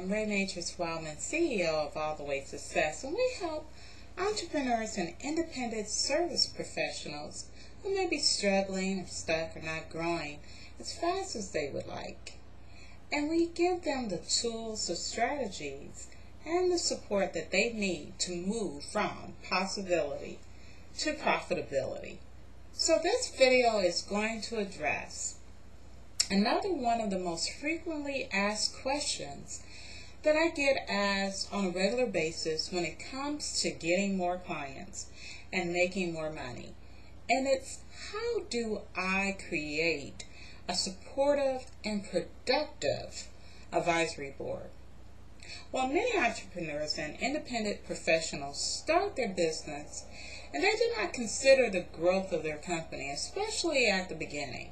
I'm Ray Matrix Wildman, CEO of All the Way Success, and we help entrepreneurs and independent service professionals who may be struggling or stuck or not growing as fast as they would like. And we give them the tools, the strategies, and the support that they need to move from possibility to profitability. So this video is going to address another one of the most frequently asked questions that I get asked on a regular basis when it comes to getting more clients and making more money. And it's, how do I create a supportive and productive advisory board? Well, many entrepreneurs and independent professionals start their business and they do not consider the growth of their company, especially at the beginning.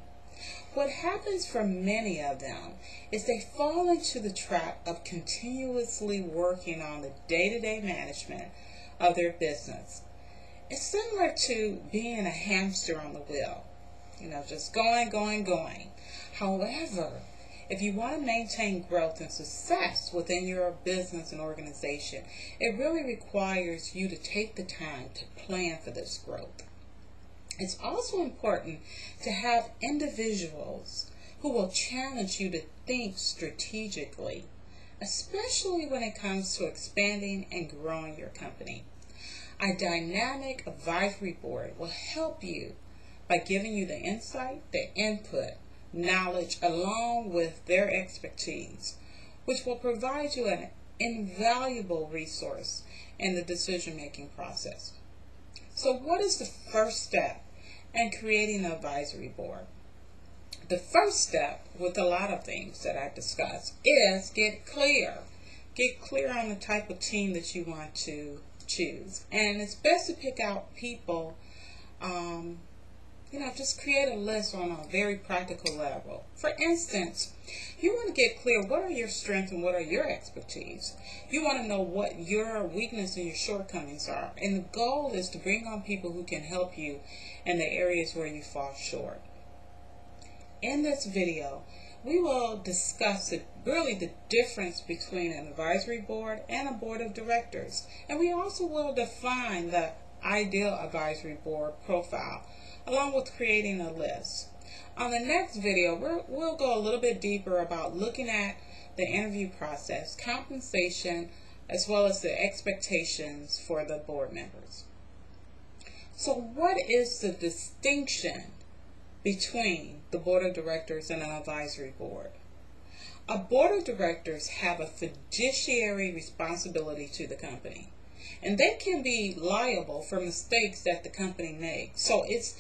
What happens for many of them is they fall into the trap of continuously working on the day-to-day management of their business. It's similar to being a hamster on the wheel, just going. However, if you want to maintain growth and success within your business and organization, it really requires you to take the time to plan for this growth. It's also important to have individuals who will challenge you to think strategically, especially when it comes to expanding and growing your company. A dynamic advisory board will help you by giving you the insight, the input, knowledge, along with their expertise, which will provide you an invaluable resource in the decision-making process. So what is the first step in creating an advisory board? The first step with a lot of things that I discuss is get clear. Get clear on the type of team that you want to choose. And it's best to pick out people, just create a list on a very practical level. For instance, you want to get clear, what are your strengths and what are your expertise? You want to know what your weaknesses and your shortcomings are. And the goal is to bring on people who can help you in the areas where you fall short. In this video, we will discuss the difference between an advisory board and a board of directors. And we also will define the ideal advisory board profile, along with creating a list. On the next video, we'll go a little bit deeper about looking at the interview process, compensation, as well as the expectations for the board members. So what is the distinction between the board of directors and an advisory board? A board of directors have a fiduciary responsibility to the company, and they can be liable for mistakes that the company makes. So it's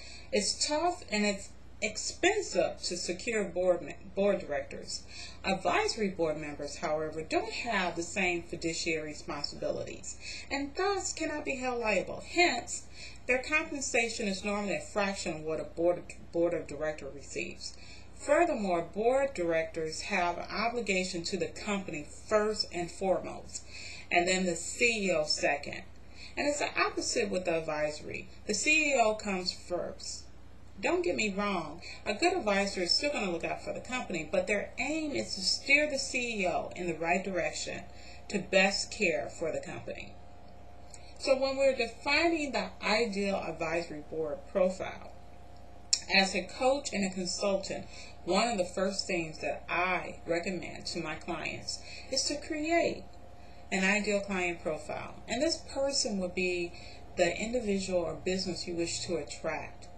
tough and it's expensive to secure board directors. Advisory board members, however, don't have the same fiduciary responsibilities and thus cannot be held liable. Hence, their compensation is normally a fraction of what a board of directors receives. Furthermore, board directors have an obligation to the company first and foremost, and then the CEO second. And it's the opposite with the advisory. The CEO comes first. Don't get me wrong, a good advisor is still going to look out for the company, but their aim is to steer the CEO in the right direction to best care for the company. So when we're defining the ideal advisory board profile, as a coach and a consultant, one of the first things that I recommend to my clients is to create an ideal client profile. And this person would be the individual or business you wish to attract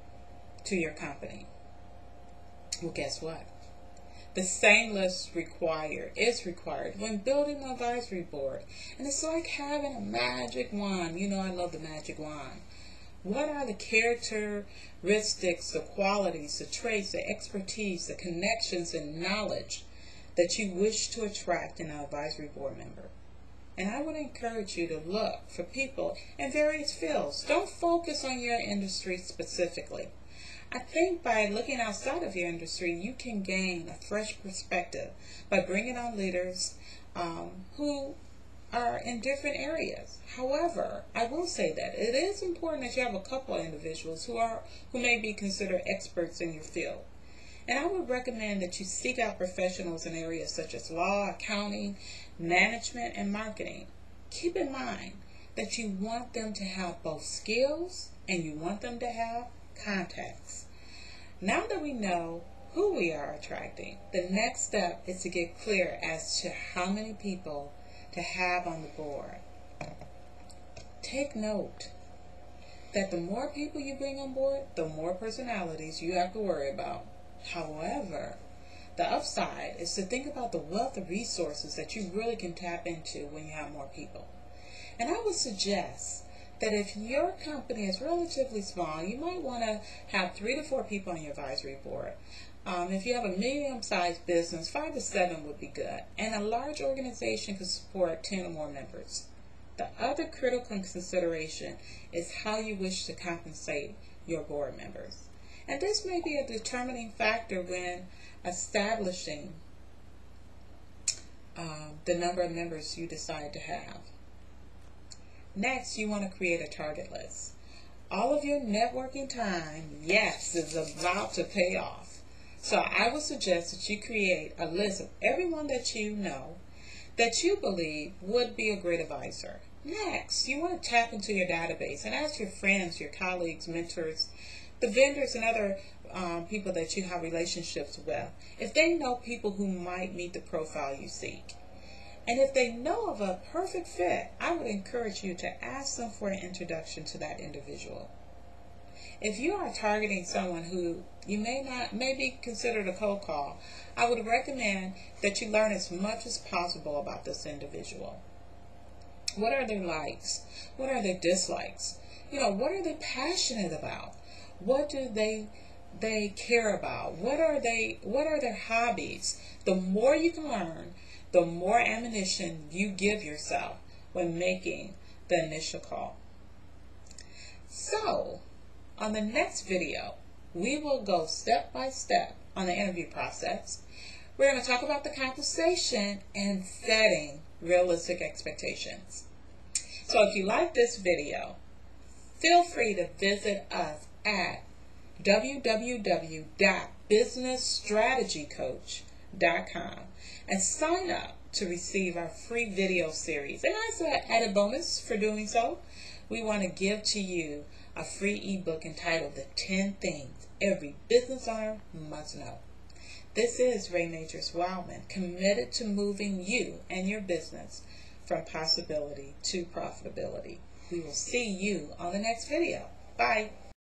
to your company. Well, guess what? The same list is required when building an advisory board. And it's like having a magic wand. I love the magic wand. What are the characteristics, the qualities, the traits, the expertise, the connections, and knowledge that you wish to attract in an advisory board member? And I would encourage you to look for people in various fields. Don't focus on your industry specifically. I think by looking outside of your industry, you can gain a fresh perspective by bringing on leaders who are in different areas. However, I will say that it is important that you have a couple of individuals who may be considered experts in your field. And I would recommend that you seek out professionals in areas such as law, accounting, management, and marketing. Keep in mind that you want them to have both skills and you want them to have contacts. Now that we know who we are attracting, the next step is to get clear as to how many people to have on the board. Take note that the more people you bring on board, the more personalities you have to worry about. However, the upside is to think about the wealth of resources that you really can tap into when you have more people. And I would suggest that if your company is relatively small, you might want to have 3 to 4 people on your advisory board. If you have a medium-sized business, 5 to 7 would be good. And a large organization could support 10 or more members. The other critical consideration is how you wish to compensate your board members. And this may be a determining factor when establishing the number of members you decide to have. Next, you want to create a target list. All of your networking time, yes, is about to pay off. So I would suggest that you create a list of everyone that you know that you believe would be a great advisor. Next, you want to tap into your database and ask your friends, your colleagues, mentors, the vendors, and other people that you have relationships with if they know people who might meet the profile you seek. And if they know of a perfect fit, I would encourage you to ask them for an introduction to that individual. If you are targeting someone who you may be considered a cold call, I would recommend that you learn as much as possible about this individual. What are their likes? What are their dislikes? What are they passionate about? What do they care about? What are their hobbies? The more you can learn, the more ammunition you give yourself when making the initial call. So, on the next video, we will go step by step on the interview process. We're going to talk about the compensation and setting realistic expectations. So if you like this video, feel free to visit us at www.businessstrategycoach.com and sign up to receive our free video series. And as an added bonus for doing so, we want to give to you a free ebook entitled The 10 Things Every Business Owner Must Know. This is Ray Majors Wildman, committed to moving you and your business from possibility to profitability. We will see you on the next video. Bye.